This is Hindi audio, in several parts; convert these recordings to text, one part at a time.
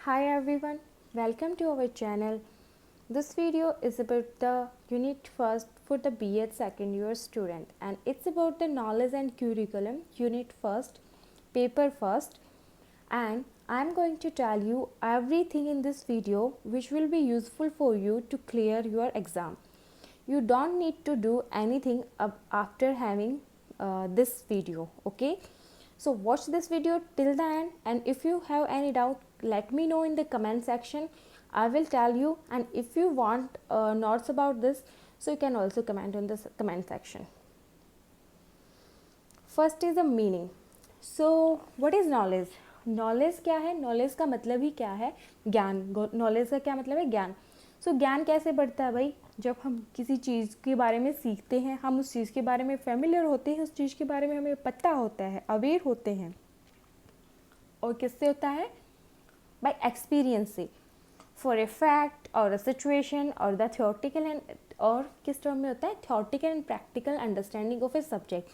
Hi everyone, welcome to our channel. This video is about the unit first for the B.Ed second year student, and it's about the knowledge and curriculum unit first, paper first, and I'm going to tell you everything in this video which will be useful for you to clear your exam. You don't need to do anything after having this video, okay? So watch this video till the end, and if you have any doubt, let me know in the comment section. I will tell you, and if you want notes about this, so you can also comment on the comment section. First is the meaning. So what is knowledge? Knowledge क्या है? नॉलेज का मतलब ही क्या है? ज्ञान. नॉलेज का क्या मतलब है? ज्ञान. सो ज्ञान कैसे बढ़ता है भाई? जब हम किसी चीज़ के बारे में सीखते हैं, हम उस चीज़ के बारे में फेमिलियर होते हैं, उस चीज़ के बारे में हमें पता होता है, अवेयर होते हैं. और किससे होता है? बाय एक्सपीरियंस से. फॉर ए फैक्ट और अ सिचुएशन और द थ्योरेटिकल एंड, और किस टर्म में होता है? Theoretical and practical understanding of a subject.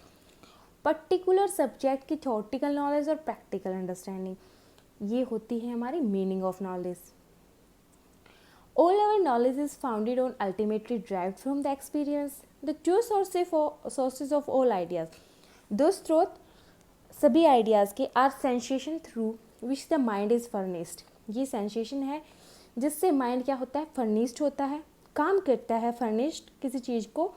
Particular subject की थ्योरेटिकल नॉलेज और प्रैक्टिकल अंडरस्टैंडिंग, ये होती है हमारी meaning of knowledge. All our knowledge is founded on ultimately derived from the experience, the true sources of all ideas. Those truth, सभी आइडियाज़ के are sensation through which the mind is furnished. ये सेंसेशन है जिससे माइंड क्या होता है? फर्निश्ड होता है, काम करता है. फर्निश्ड किसी चीज़ को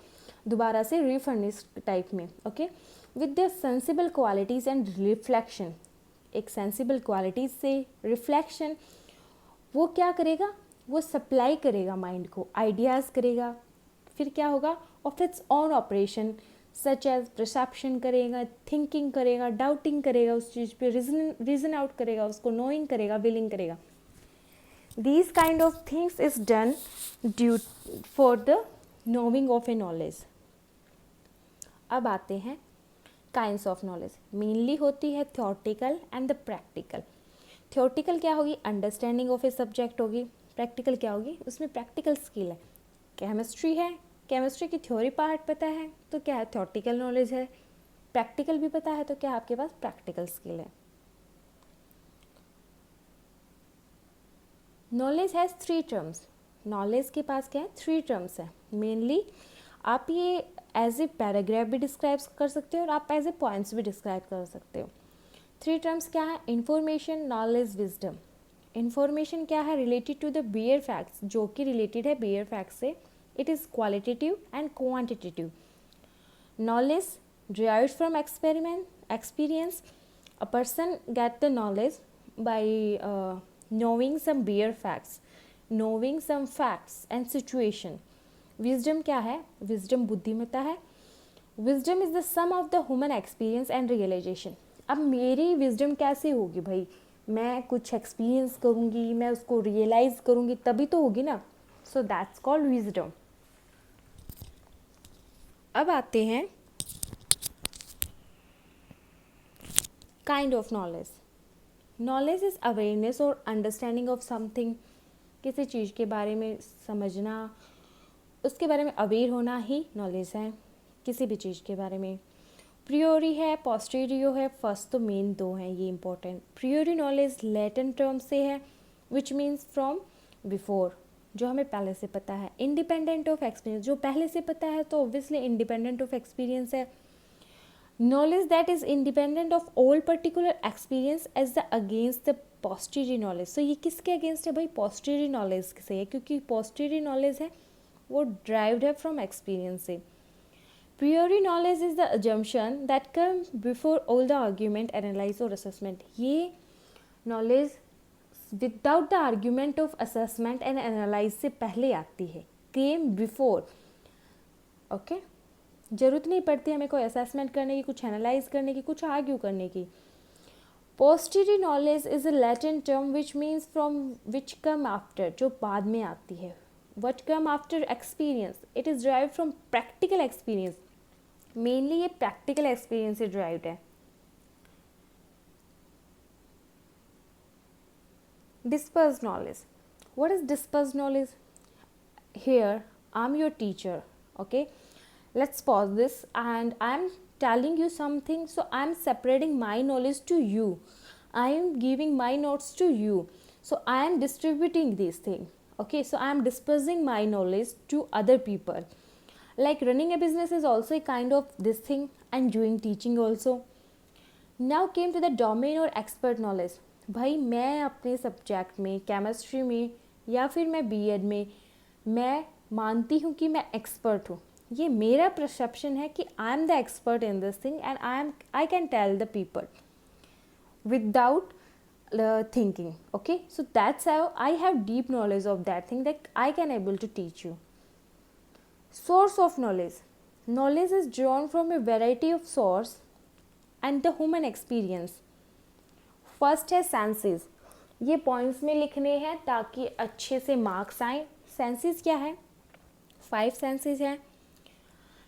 दोबारा से रीफर्निश्ड टाइप में. Okay, with the sensible qualities and reflection. एक सेंसिबल क्वालिटीज़ से रिफ्लेक्शन, वो क्या करेगा? वो सप्लाई करेगा माइंड को, आइडियाज़ करेगा. फिर क्या होगा? Of its on operation such as perception करेगा, थिंकिंग करेगा, डाउटिंग करेगा, उस चीज़ पे रीजन आउट करेगा, उसको नोइंग करेगा, विलिंग करेगा. These kind of things is done due for the knowing of A knowledge. अब आते हैं काइंड्स ऑफ नॉलेज. मेनली होती है theoretical and the practical. Theoretical क्या होगी? अंडरस्टैंडिंग ऑफ ए सब्जेक्ट होगी. प्रैक्टिकल क्या होगी? उसमें प्रैक्टिकल स्किल है. केमिस्ट्री है, केमिस्ट्री की थ्योरी पार्ट पता है तो क्या है? थ्योरेटिकल नॉलेज है. प्रैक्टिकल भी पता है तो क्या आपके पास? प्रैक्टिकल स्किल है. Knowledge has 3 terms. नॉलेज के पास क्या है? 3 टर्म्स है. मेनली आप ये एज ए पैराग्राफ भी डिस्क्राइब कर सकते हो और आप एज ए पॉइंट्स भी डिस्क्राइब कर सकते हो. 3 टर्म्स क्या है? Information, knowledge, wisdom. इन्फॉर्मेशन क्या है? Related to the bare facts, जो कि रिलेटेड है बियर फैक्ट्स से. It is qualitative and quantitative. Knowledge derived from experience. A person get the knowledge by knowing some bare facts, knowing some facts and situation. Wisdom क्या है? Wisdom बुद्धिमत्ता है. Wisdom is the sum of the human experience and realization. अब मेरी wisdom कैसे होगी भाई? मैं कुछ एक्सपीरियंस करूँगी, मैं उसको रियलाइज़ करूँगी, तभी तो होगी ना. So that's called wisdom. अब आते हैं kind of knowledge. Knowledge is awareness और अंडरस्टैंडिंग ऑफ समथिंग. किसी चीज़ के बारे में समझना, उसके बारे में अवेयर होना ही नॉलेज है. किसी भी चीज़ के बारे में. प्रियोरी है, पोस्टीरियो है. फर्स्ट तो मेन दो हैं, ये इंपॉर्टेंट. प्रियोरी नॉलेज लैटिन टर्म से है विच मीन्स फ्रॉम बिफोर, जो हमें पहले से पता है. इंडिपेंडेंट ऑफ एक्सपीरियंस, जो पहले से पता है तो ऑब्वियसली इंडिपेंडेंट ऑफ एक्सपीरियंस है. Knowledge that is independent of all particular experience as the against the posterior knowledge. So ये किसके अगेंस्ट है भाई? पोस्टीरियर नॉलेज से है, क्योंकि पोस्टीरियर नॉलेज है वो ड्राइव्ड है फ्रॉम एक्सपीरियंस से. Priori knowledge is the assumption that comes before all the argument, analyze or assessment. ये knowledge without the argument of assessment and analyze से पहले आती है. Came before. Okay? जरूरत नहीं पड़ती हमें कोई assessment करने की, कुछ analyze करने की, कुछ argue करने की. Posterior knowledge is a Latin term which means from which come after, जो बाद में आती है. What come after experience? It is derived from practical experience. Mainly ये प्रैक्टिकल एक्सपीरियंस से ड्राइव्ड है. Disperse knowledge. What is disperse knowledge? Here I am your teacher. Okay, let's pause this and I am telling you something, so I am separating my knowledge to you. I am giving my notes to you. So I am distributing these things. Okay, so I am dispersing my knowledge to other people. Like running a business is also a kind of this thing, and doing teaching also. Now came to the domain और expert knowledge. भाई मैं अपने सब्जेक्ट में, केमिस्ट्री में या फिर मैं बीएड में, मैं मानती हूँ कि मैं एक्सपर्ट हूँ. ये मेरा परसेप्शन है कि I am the expert in this thing and I can tell the people without thinking. Okay, so that's how I have deep knowledge of that thing that I can able to teach you. Source of knowledge is drawn from a variety of source and the human experience. First है सेंसेस. ये पॉइंट्स में लिखने हैं ताकि अच्छे से मार्क्स आए. सेंसेस क्या है? 5 सेंसेस हैं.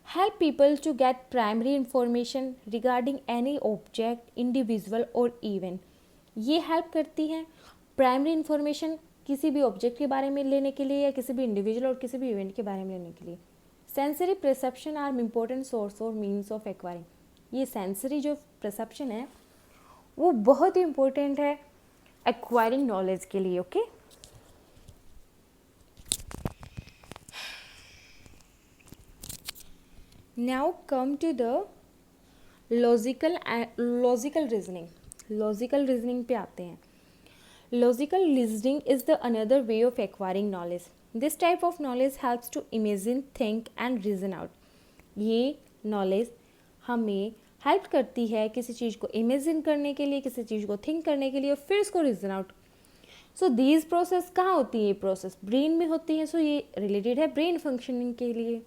Help people to get primary information regarding any object, individual और इवेंट. ये हेल्प करती हैं प्राइमरी इंफॉर्मेशन किसी भी ऑब्जेक्ट के बारे में लेने के लिए या किसी भी इंडिविजुअल और किसी भी इवेंट के बारे में लेने के लिए. Sensory perception are important source और मीन्स ऑफ एक्वायरिंग. ये सेंसरी जो परसेप्शन है वो बहुत ही इम्पोर्टेंट है एक्वायरिंग नॉलेज के लिए. Okay, now come to the logical reasoning. Logical reasoning पे आते हैं. Logical reasoning is the another way of acquiring knowledge. This type of knowledge helps to imagine, think and reason out. ये नॉलेज हमें हेल्प करती है किसी चीज़ को इमेजिन करने के लिए, किसी चीज़ को थिंक करने के लिए और फिर उसको reason out. So these process कहाँ होती है? ये प्रोसेस ब्रेन में होती है. सो ये रिलेटेड है ब्रेन फंक्शनिंग के लिए.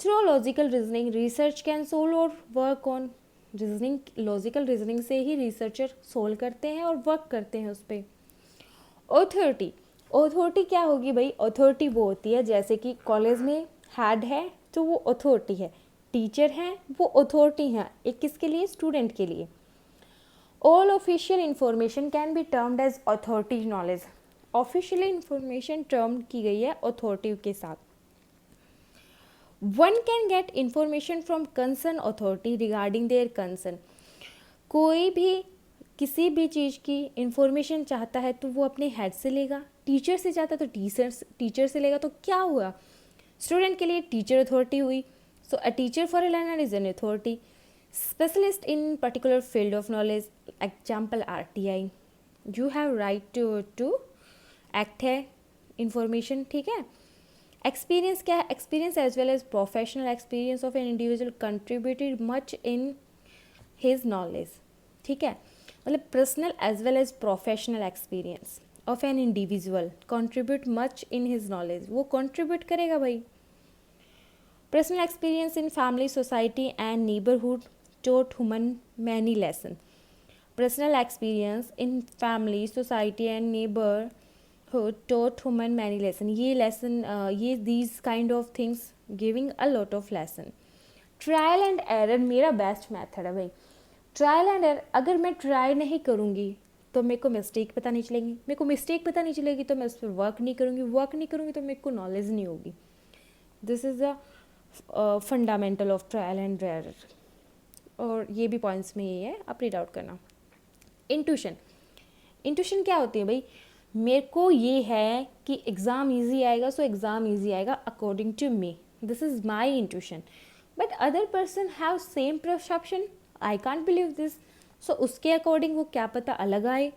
Through logical reasoning research can solve और work on. Reasoning, logical reasoning से ही रिसर्चर सोल्व करते हैं और वर्क करते हैं उस पर. ऑथोरिटी. ऑथोरिटी क्या होगी भाई? ऑथोरिटी वो होती है जैसे कि कॉलेज में हेड है तो वो ऑथोरिटी है, टीचर हैं वो अथॉरिटी हैं. एक किसके लिए? स्टूडेंट के लिए. All official information can be termed as authority knowledge. Officially information term की गई है अथॉरिटी के साथ. One can get information from concern authority regarding their concern. कोई भी किसी भी चीज़ की इंफॉर्मेशन चाहता है तो वो अपने हेड से लेगा. टीचर से चाहता है तो टीचर से लेगा. तो क्या हुआ? स्टूडेंट के लिए टीचर अथॉरिटी हुई. So a teacher for a learner is an authority. Specialist in particular field of knowledge. Example RTI. You have right to act है information. ठीक है. Experience क्या है? Experience as well as professional experience of an individual contributed much in his knowledge. ठीक है. मतलब personal as well as professional experience of an individual contribute much in his knowledge. वो contribute करेगा भाई. Personal experience in family, society and neighborhood taught human many lessons. Personal experience in family, society and neighborhood taught human many lessons. ये lesson, these kind of things giving a lot of lesson. Trial and error मेरा best method है भाई. Trial and error. अगर मैं try नहीं करूँगी तो मेरे को मिस्टेक पता नहीं चलेगी. मेरे को मिस्टेक पता नहीं चलेगी तो मैं उस पर वर्क नहीं करूँगी. वर्क नहीं करूँगी तो मेरे को नॉलेज नहीं होगी. This is the fundamental of trial and error. और ये भी पॉइंट्स में ये है, आप रीड आउट करना. इंट्यूशन. इंट्यूशन क्या होती है भाई? मेरे को ये है कि एग्ज़ाम इजी आएगा सो एग्ज़ाम इजी आएगा according to me. This is my intuition. But other person have same perception. I can't believe this. So उसके अकॉर्डिंग वो क्या पता अलग आए.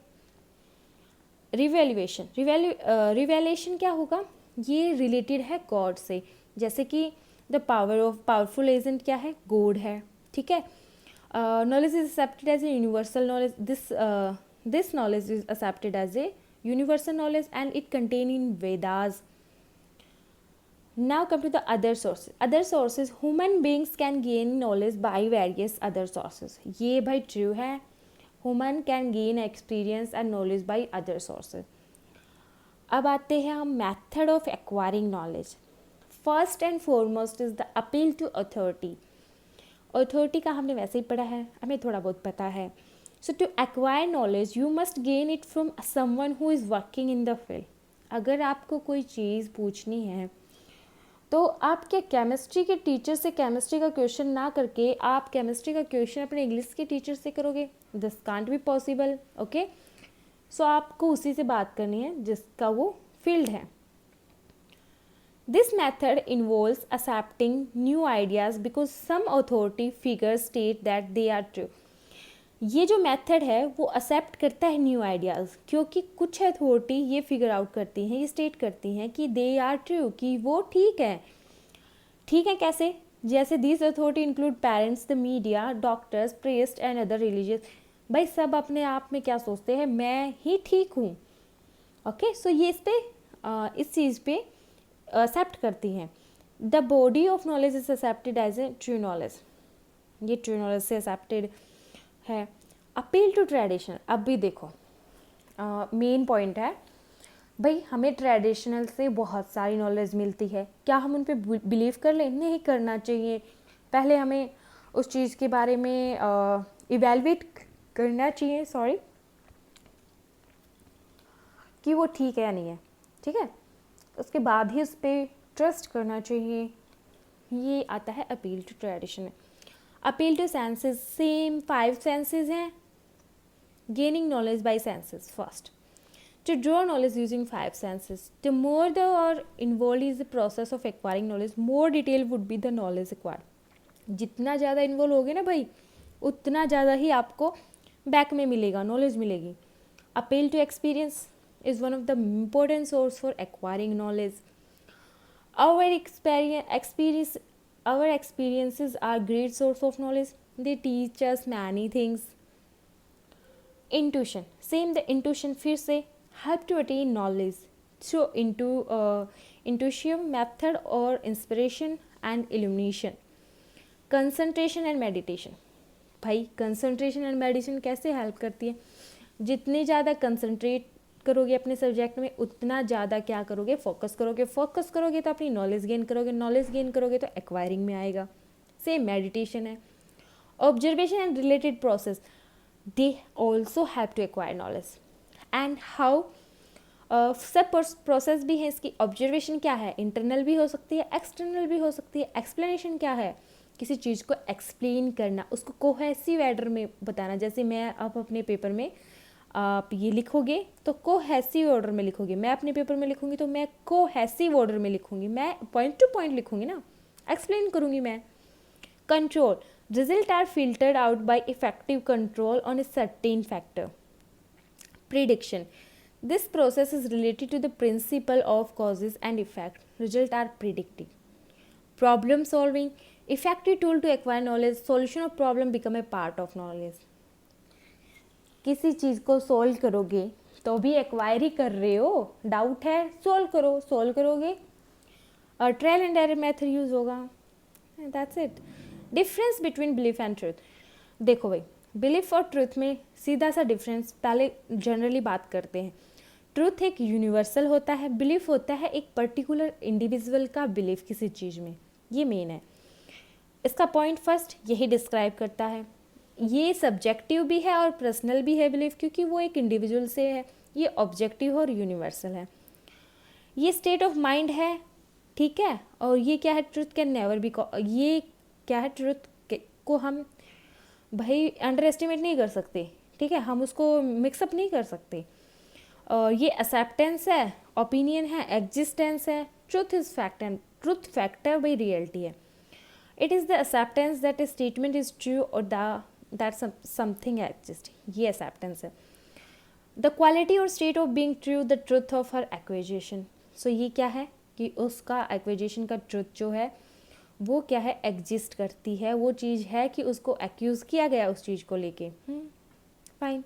रिवैल्यूएशन. रिवैल्यूएशन क्या होगा? ये रिलेटेड है गॉड से. जैसे कि द पावरफुल एजेंट क्या है? गॉड है. ठीक है. Knowledge is accepted as a universal knowledge. This knowledge is accepted as a universal knowledge and it contained in Vedas. Now come to the other sources. Other sources, human beings can gain knowledge by various other sources. ये भाई true है. Human can gain experience and knowledge by other sources. अब आते हैं हम method of acquiring knowledge. First and foremost is the appeal to authority. Authority का हमने वैसे ही पढ़ा है, हमें थोड़ा बहुत पता है. So to acquire knowledge, you must gain it from someone who is working in the field. अगर आपको कोई चीज़ पूछनी है तो आप क्या केमिस्ट्री के टीचर से केमिस्ट्री का क्वेश्चन ना करके आप केमिस्ट्री का क्वेश्चन अपने इंग्लिश के टीचर से करोगे? This can't be possible. Okay, so आपको उसी से बात करनी है जिसका वो फील्ड है. This method involves accepting new ideas because some authority figures state that they are true. ये जो मेथड है वो एक्सेप्ट करता है न्यू आइडियाज़, क्योंकि कुछ अथॉरिटी ये फिगर आउट करती हैं, ये स्टेट करती हैं कि दे आर ट्रू, कि वो ठीक है. ठीक है कैसे? जैसे this authority include parents, the media, doctors, priest and other religious. भाई सब अपने आप में क्या सोचते हैं, मैं ही ठीक हूँ. ओके, सो ये इस चीज़ पे एक्सेप्ट करती हैं. The body of knowledge is accepted as a true knowledge. ये ट्रू नॉलेज से एक्सेप्टेड है. Appeal to traditional. अब भी देखो मेन पॉइंट है भाई, हमें ट्रेडिशनल से बहुत सारी नॉलेज मिलती है, क्या हम उन पे बिलीव कर लें? नहीं करना चाहिए. पहले हमें उस चीज़ के बारे में इवेलुएट करना चाहिए, कि वो ठीक है या नहीं है. ठीक है, उसके बाद ही उस पर ट्रस्ट करना चाहिए. ये आता है appeal to tradition. Appeal to senses. Same 5 senses हैं. Gaining knowledge by senses. First, to draw knowledge using 5 senses. The more the or involved is the process of acquiring knowledge, more detail would be the knowledge acquired. जितना ज़्यादा इन्वॉल्व होगे ना भाई, उतना ज़्यादा ही आपको बैक में मिलेगा, नॉलेज मिलेगी. Appeal to experience is one of the important source for acquiring knowledge. Our experiences are great source of knowledge. They teach us many things. Intuition. Same the intuition फिर से help to attain knowledge through intuition method or inspiration and illumination. Concentration and meditation. भाई कंसंट्रेशन एंड मेडिटेशन कैसे हेल्प करती है? जितने ज़्यादा कंसंट्रेट करोगे अपने सब्जेक्ट में, उतना ज़्यादा क्या करोगे, फोकस करोगे तो अपनी नॉलेज गेन करोगे तो एक्वायरिंग में आएगा. सेम मेडिटेशन है. Observation and related process, they also have to acquire knowledge. And how सब प्रोसेस भी है इसकी. ऑब्जर्वेशन क्या है, इंटरनल भी हो सकती है, एक्सटर्नल भी हो सकती है. एक्सप्लेनेशन क्या है, किसी चीज़ को एक्सप्लेन करना, उसको कोहेसिव ऑर्डर में बताना. जैसे मैं आप अपने पेपर में आप ये लिखोगे तो कोहेसिव ऑर्डर में लिखोगे, मैं अपने पेपर में लिखूंगी तो मैं कोहेसिव ऑर्डर में लिखूंगी, मैं पॉइंट टू पॉइंट लिखूंगी ना, एक्सप्लेन करूंगी मैं. Control. Result are filtered out by effective control on a certain factor. Prediction. This process is related to the principle of causes and effect. Results are predicted. Problem solving. Effective tool to acquire knowledge. Solution of problem become a part of knowledge. किसी चीज़ को सोल्व करोगे तो भी एक्वायर ही कर रहे हो. डाउट है, सोल्व करोगे. Trial and error method use होगा. That's it. Difference between belief and truth. देखो भाई, बिलीफ और ट्रूथ में सीधा सा डिफरेंस पहले जनरली बात करते हैं. ट्रूथ एक यूनिवर्सल होता है, बिलीफ होता है एक पर्टिकुलर इंडिविजुअल का बिलीफ किसी चीज़ में. ये मेन है. इसका पॉइंट फर्स्ट यही डिस्क्राइब करता है. ये सब्जेक्टिव भी है और पर्सनल भी है बिलीफ, क्योंकि वो एक इंडिविजुअल से है. ये ऑब्जेक्टिव और यूनिवर्सल है. ये स्टेट ऑफ माइंड है, ठीक है. और ये क्या है, ट्रूथ कैन नेवर बी. ये क्या है, ट्रूथ को हम भाई अंडर एस्टिमेट नहीं कर सकते, ठीक है. हम उसको मिक्सअप नहीं कर सकते. ये एक्सेप्टेंस है, ओपिनियन है, एग्जिस्टेंस है. Truth is fact and truth factor भाई रियलिटी है. It is the acceptance that a statement is true और दैट समथिंग एग्जिस्ट. ये एक्सेप्टेंस है. द क्वालिटी और state of being true, the truth of her acquisition. So ये क्या है कि उसका एक्विजिशन का ट्रूथ जो है वो क्या है, एग्जिस्ट करती है. वो चीज़ है कि उसको एक्यूज़ किया गया उस चीज़ को लेके. फाइन.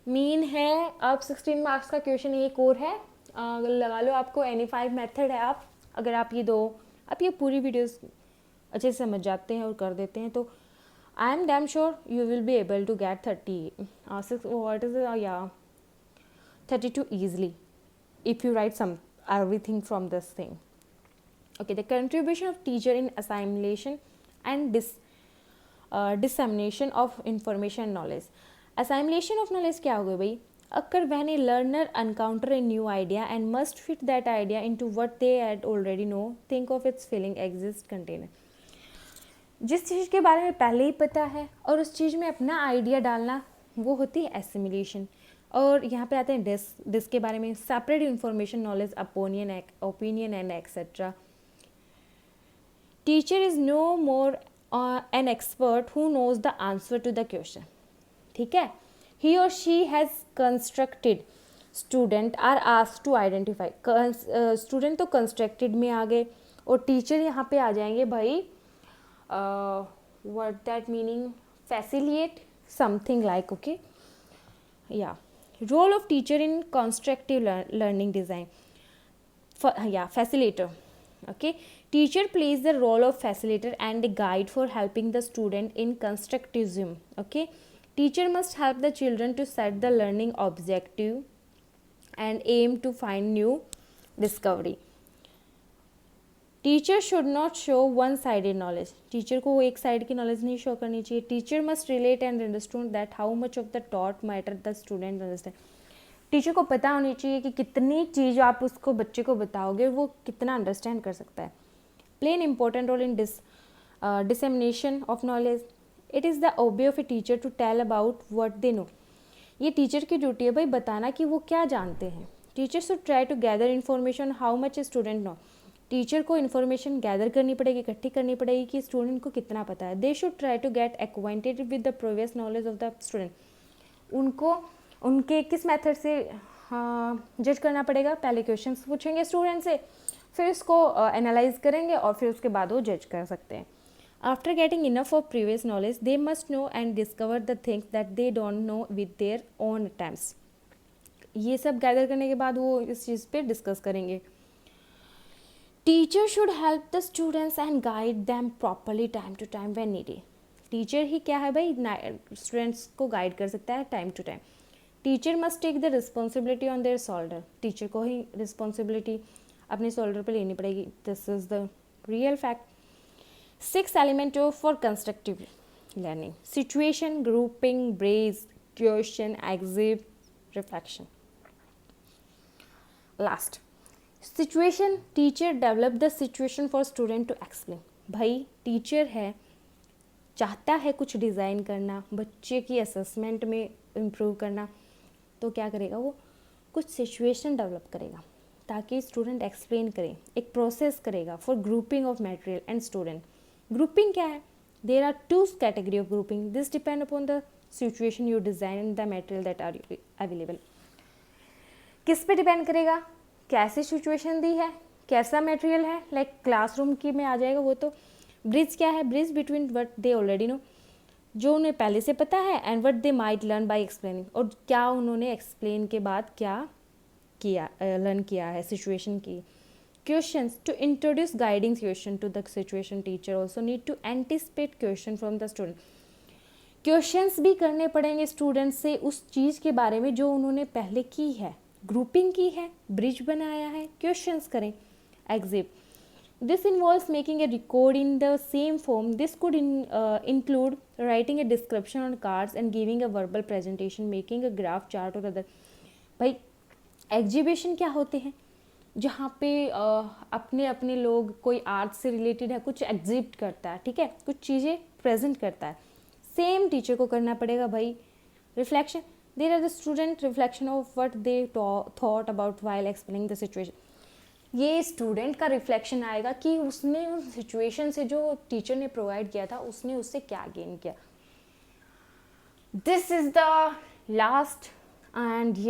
मीन है. अब 16 मार्क्स का क्वेश्चन एक और है, लगा लो आपको NE5 मेथड है. आप अगर आप ये पूरी वीडियोस अच्छे से समझ जाते हैं और कर देते हैं तो I am damn sure you will be able to get 32 easily if you write everything from this thing. Okay, the contribution of teacher in assimilation and dissemination of information and knowledge. Assimilation of knowledge क्या होगा भाई? Occur when a learner encounter a new idea and must fit that idea into what they had already know. Think of its feeling exist container. जिस चीज़ के बारे में पहले ही पता है और उस चीज़ में अपना आइडिया डालना, वो होती है एसिमिलेशन. और यहाँ पे आते हैं डिस के बारे में, separate information, knowledge, opinion and etcetera. Teacher is no more an expert who knows the answer to the question. ठीक है. ही और she has constructed. Student are asked to identify. Student तो कंस्ट्रक्टेड में आ गए और टीचर यहाँ पे आ जाएंगे भाई what that meaning, facilitate something like. Okay. या role of teacher in constructive learning design. facilitator. Okay, teacher plays the role of facilitator and a guide for helping the student in constructivism. Okay, teacher must help the children to set the learning objective and aim to find new discovery. Teacher should not show one sided knowledge. Teacher को एक साइड की नॉलेज नहीं शो करनी चाहिए. Teacher must relate and understand that how much of the taught matter the student understand. Teacher को पता होनी चाहिए कि कितनी चीज़ आप उसको बच्चे को बताओगे वो कितना अंडरस्टैंड कर सकता है. Play an important role in dissemination of knowledge. It is the ऑब्जे of a teacher to tell about what they know. ये टीचर की ड्यूटी है भाई बताना कि वो क्या जानते हैं. Teacher should try to gather information how much a student know. Teacher को इन्फॉर्मेशन गैदर करनी पड़ेगी, इकट्ठी करनी पड़ेगी कि स्टूडेंट को कितना पता है. They should try to get acquainted with the previous knowledge of the student. उनको उनके किस मेथड से जज करना पड़ेगा. पहले क्वेश्चंस पूछेंगे स्टूडेंट से, फिर उसको एनालाइज करेंगे और फिर उसके बाद वो जज कर सकते हैं. After getting enough of previous knowledge they must know and discover the things that they don't know with their own attempts. ये सब गैदर करने के बाद वो इस चीज़ पे डिस्कस करेंगे. Teacher should help the students and guide them properly time to time when needed. Teacher ही क्या है भाई, स्टूडेंट्स को गाइड कर सकता है time to time. Teacher must take the responsibility on their shoulder. Teacher को ही रिस्पॉन्सिबिलिटी अपने शोल्डर पे लेनी पड़ेगी. This is the real fact. 6 element for constructive learning. Situation, grouping, bridge, question, exit, reflection. Last situation. Teacher develop the situation for student to explain. भाई टीचर है, चाहता है कुछ डिज़ाइन करना, बच्चे की असेसमेंट में इम्प्रूव करना, तो क्या करेगा वो कुछ सिचुएशन डेवलप करेगा ताकि स्टूडेंट एक्सप्लेन करें. एक प्रोसेस करेगा for grouping of material and student. Grouping क्या है? There are 2 category of grouping. This depend upon the situation you design and the material that are available. किस पे डिपेंड करेगा? कैसी सिचुएशन दी है, कैसा मटेरियल है. लाइक क्लासरूम की में आ जाएगा वो. तो ब्रिज क्या है? Bridge between what they already know, जो उन्हें पहले से पता है, and what they might learn by explaining, और क्या उन्होंने एक्सप्लेन के बाद क्या किया, लर्न किया है सिचुएशन की. Questions. To introduce guiding question to the situation, teacher also need to anticipate question from the student. Questions भी करने पड़ेंगे स्टूडेंट से उस चीज़ के बारे में जो उन्होंने पहले की है. ग्रुपिंग की है, ब्रिज बनाया है, क्वेश्चंस करें. Exit. This involves making a record in the same form. This could include writing a description on cards and giving a verbal presentation, making a graph chart or other. भाई एग्जीबिशन क्या होते हैं? जहाँ पे अपने अपने लोग, कोई आर्ट से रिलेटेड है, कुछ एग्जिबिट करता है, ठीक है, कुछ चीज़ें प्रेजेंट करता है. सेम टीचर को करना पड़ेगा भाई. Reflection. There are the student reflection of what they thought about while explaining the situation. ये स्टूडेंट का रिफ्लेक्शन आएगा कि उसने उस सिचुएशन से जो टीचर ने प्रोवाइड किया था उसने उससे क्या गेन किया. This is the last and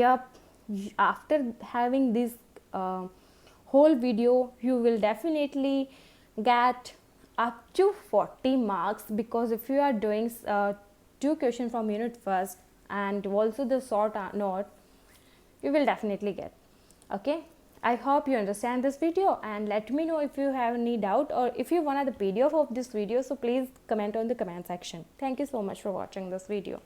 after having this whole video you will definitely get up to 40 marks, because if you are doing 2 questions from unit 1st and also the short note, you will definitely get. Okay, I hope you understand this video, and let me know if you have any doubt or if you want the PDF of this video, so please comment on the comment section. Thank you so much for watching this video.